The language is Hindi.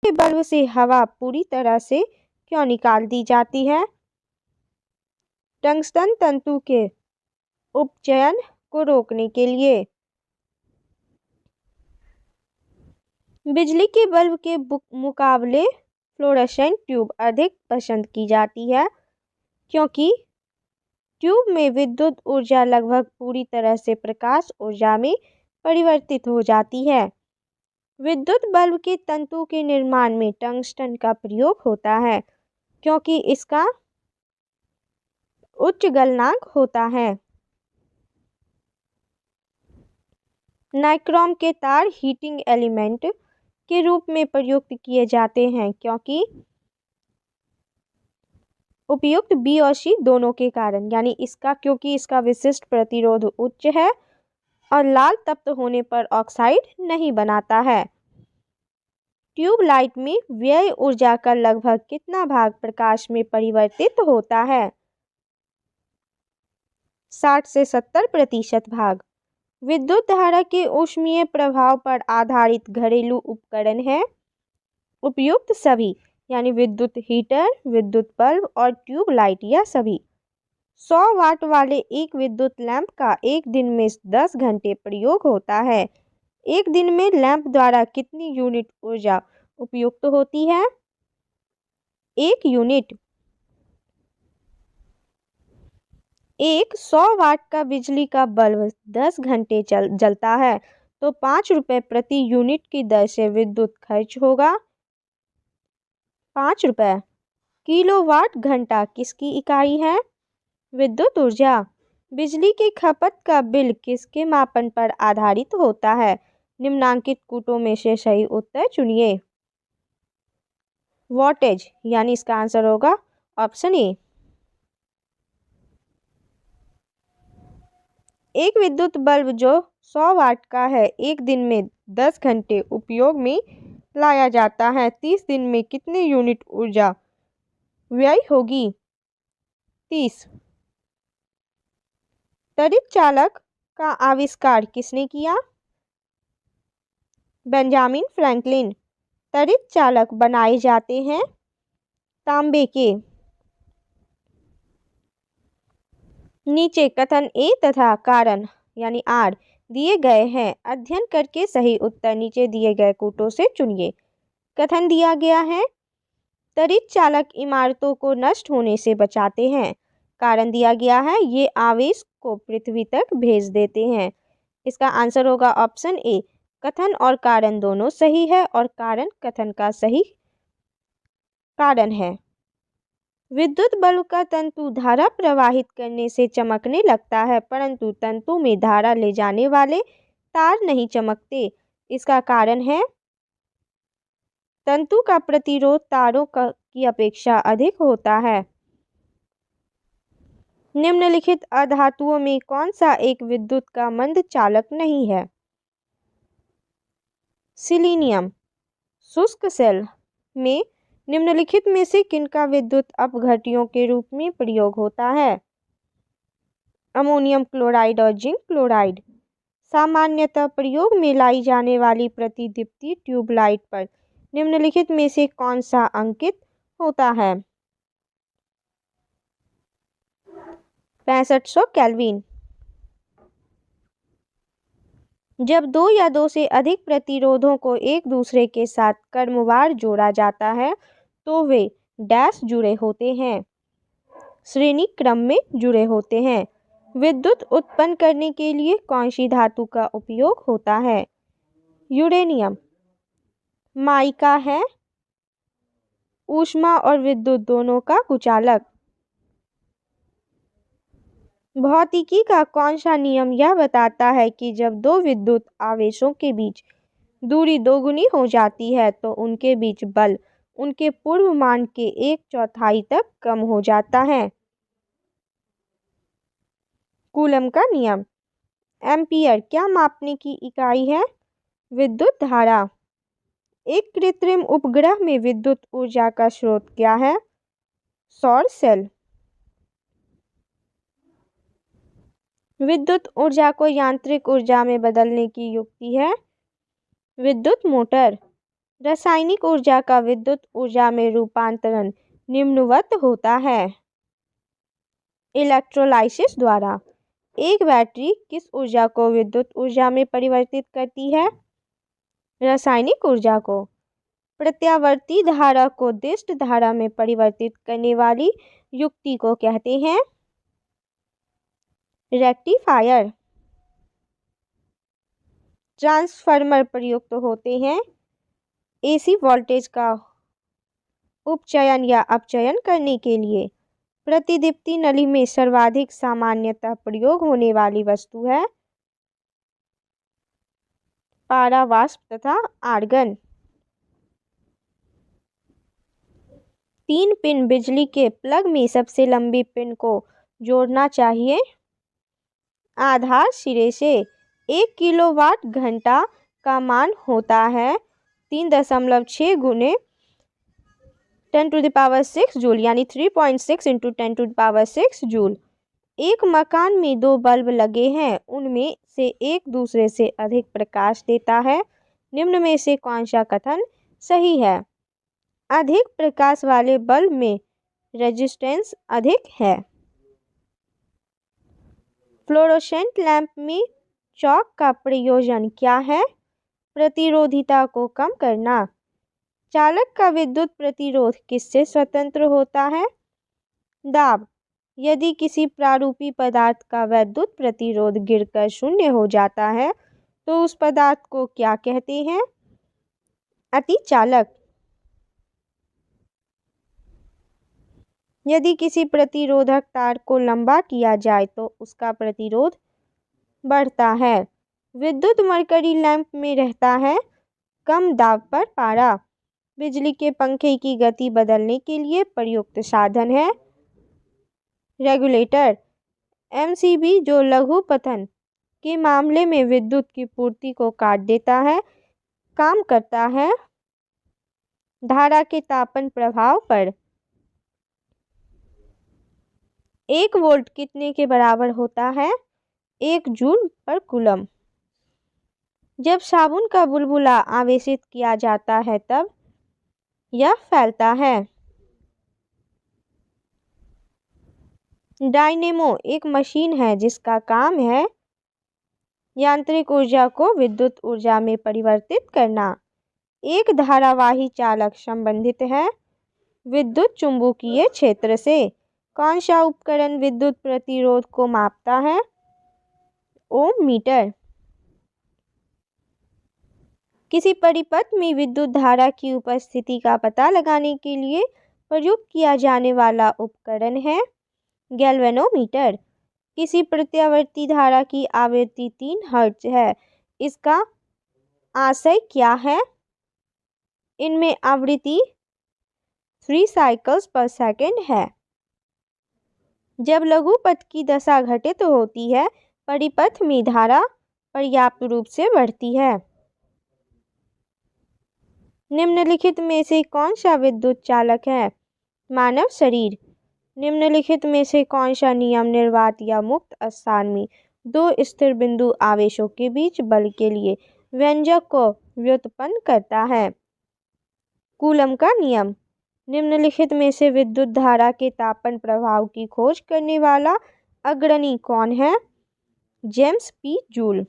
के बल्ब से हवा पूरी तरह से क्यों निकाल दी जाती है? टंगस्टन तंतु के उपचयन को रोकने के लिए। बिजली के बल्ब के मुकाबले फ्लोरेसेंट ट्यूब अधिक पसंद की जाती है क्योंकि ट्यूब में विद्युत ऊर्जा लगभग पूरी तरह से प्रकाश ऊर्जा में परिवर्तित हो जाती है। विद्युत बल्ब के तंतु के निर्माण में टंगस्टन का प्रयोग होता है क्योंकि इसका उच्च गलनांक होता है। नाइक्रोम के तार हीटिंग एलिमेंट के रूप में प्रयुक्त किए जाते हैं क्योंकि उपयुक्त बी और सी दोनों के कारण, यानी क्योंकि इसका विशिष्ट प्रतिरोध उच्च है और लाल तप्त होने पर ऑक्साइड नहीं बनाता है। ट्यूबलाइट में व्यय ऊर्जा का लगभग कितना भाग प्रकाश में परिवर्तित होता है? 60 से 70% भाग। विद्युत धारा के ऊष्मीय प्रभाव पर आधारित घरेलू उपकरण है। उपयुक्त सभी, यानी विद्युत हीटर, विद्युत बल्ब और ट्यूबलाइट या सभी। 100 वाट वाले एक विद्युत लैंप का एक दिन में 10 घंटे प्रयोग होता है। एक दिन में लैंप द्वारा कितनी यूनिट ऊर्जा उपयुक्त होती है? 1 यूनिट। एक 100 वाट का बिजली का बल्ब 10 घंटे जलता है तो 5 रुपये प्रति यूनिट की दर से विद्युत खर्च होगा। 5 रुपये। किलोवाट घंटा किसकी इकाई है? विद्युत ऊर्जा। बिजली की खपत का बिल किसके मापन पर आधारित होता है? निम्नांकित कूटों में से सही उत्तर चुनिए। वॉटेज, यानी इसका आंसर होगा ऑप्शन ए। एक विद्युत बल्ब जो 100 वाट का है एक दिन में 10 घंटे उपयोग में लाया जाता है। 30 दिन में कितनी यूनिट ऊर्जा व्यय होगी? 30। त्वरित चालक का आविष्कार किसने किया? Benjamin Franklin. त्वरित चालक बनाए जाते हैं तांबे के। नीचे कथन ए तथा कारण, यानी आर, दिए गए हैं। अध्ययन करके सही उत्तर नीचे दिए गए कूटों से चुनिए। कथन दिया गया है, त्वरित चालक इमारतों को नष्ट होने से बचाते हैं। कारण दिया गया है, ये आवेश को पृथ्वी तक भेज देते हैं। इसका आंसर होगा ऑप्शन ए। कथन और कारण दोनों सही है और कारण कथन का सही कारण है। विद्युत बल्ब का तंतु धारा प्रवाहित करने से चमकने लगता है परंतु तंतु में धारा ले जाने वाले तार नहीं चमकते। इसका कारण है, तंतु का प्रतिरोध तारों की अपेक्षा अधिक होता है। निम्नलिखित अधातुओं में कौन सा एक विद्युत का मंद चालक नहीं है? सिलीनियम। शुष्क सेल में निम्नलिखित में से किनका विद्युत अपघट्यों के रूप में प्रयोग होता है? अमोनियम क्लोराइड और जिंक क्लोराइड। सामान्यतः प्रयोग में लाई जाने वाली प्रतिदीप्ति ट्यूबलाइट पर निम्नलिखित में से कौन सा अंकित होता है? 6500 केल्विन। जब दो या दो से अधिक प्रतिरोधों को एक दूसरे के साथ क्रमवार जोड़ा जाता है तो वे डैश जुड़े होते हैं, श्रेणी क्रम में जुड़े होते हैं। विद्युत उत्पन्न करने के लिए कौन सी धातु का उपयोग होता है? यूरेनियम। माइका है ऊष्मा और विद्युत दोनों का कुचालक। भौतिकी का कौन सा नियम यह बताता है कि जब दो विद्युत आवेशों के बीच दूरी दोगुनी हो जाती है तो उनके बीच बल उनके पूर्व मान के 1/4 तक कम हो जाता है? कूलम का नियम। एम्पियर क्या मापने की इकाई है? विद्युत धारा। एक कृत्रिम उपग्रह में विद्युत ऊर्जा का स्रोत क्या है? सौर सेल। विद्युत ऊर्जा को यांत्रिक ऊर्जा में बदलने की युक्ति है? विद्युत मोटर। रासायनिक ऊर्जा का विद्युत ऊर्जा में रूपांतरण निम्नवत होता है। इलेक्ट्रोलाइसिस द्वारा एक बैटरी किस ऊर्जा को विद्युत ऊर्जा में परिवर्तित करती है? रासायनिक ऊर्जा को। प्रत्यावर्ती धारा को दिष्ट धारा में परिवर्तित करने वाली युक्ति को कहते हैं रेक्टिफायर। ट्रांसफार्मर प्रयुक्त होते हैं एसी वोल्टेज का उपचयन या अपचयन करने के लिए। प्रतिदीप्ति नली में सर्वाधिक सामान्यतः प्रयोग होने वाली वस्तु है पारा वाष्प तथा आर्गन। 3 पिन बिजली के प्लग में सबसे लंबी पिन को जोड़ना चाहिए। आधार सिरे से 1 किलोवाट घंटा का मान होता है 3.6 गुने 10⁻⁶ जूल यानी 3.6 × 10⁻⁶ जूल। एक मकान में 2 बल्ब लगे हैं, उनमें से एक दूसरे से अधिक प्रकाश देता है। निम्न में से कौन सा कथन सही है? अधिक प्रकाश वाले बल्ब में रेजिस्टेंस अधिक है। फ्लोरोसेंट लैंप में चौक का प्रयोजन क्या है? प्रतिरोधिता को कम करना। चालक का विद्युत प्रतिरोध किससे स्वतंत्र होता है? दाब। यदि किसी प्रारूपी पदार्थ का वैद्युत प्रतिरोध गिरकर शून्य हो जाता है तो उस पदार्थ को क्या कहते हैं? अतिचालक। यदि किसी प्रतिरोधक तार को लंबा किया जाए तो उसका प्रतिरोध बढ़ता है। विद्युत मरकरी लैंप में रहता है कम दाब पर पारा। बिजली के पंखे की गति बदलने के लिए प्रयुक्त साधन है रेगुलेटर। एमसीबी जो लघु पतन के मामले में विद्युत की पूर्ति को काट देता है, काम करता है धारा के तापन प्रभाव पर। 1 वोल्ट कितने के बराबर होता है? 1 जूल पर कूलम। जब साबुन का बुलबुला आवेशित किया जाता है तब यह फैलता है। डायनेमो एक मशीन है जिसका काम है यांत्रिक ऊर्जा को विद्युत ऊर्जा में परिवर्तित करना। एक धारावाही चालक संबंधित है विद्युत चुंबकीय क्षेत्र से। कौन सा उपकरण विद्युत प्रतिरोध को मापता है? ओम मीटर। किसी परिपथ में विद्युत धारा की उपस्थिति का पता लगाने के लिए प्रयुक्त किया जाने वाला उपकरण है गैल्वेनोमीटर। किसी प्रत्यावर्ती धारा की आवृत्ति 3 हर्ट्ज है, इसका आशय क्या है? इनमें आवृत्ति 3 साइकिल्स पर सेकंड है। जब लघुपथ की दशा घटित होती है, परिपथ में धारा पर्याप्त रूप से बढ़ती है। निम्नलिखित में से कौन सा विद्युत चालक है? मानव शरीर। निम्नलिखित में से कौन सा नियम निर्वात या मुक्त स्थान में 2 स्थिर बिंदु आवेशों के बीच बल के लिए व्यंजक को व्युत्पन्न करता है? कूलम का नियम। निम्नलिखित में से विद्युत धारा के तापन प्रभाव की खोज करने वाला अग्रणी कौन है? James P joule.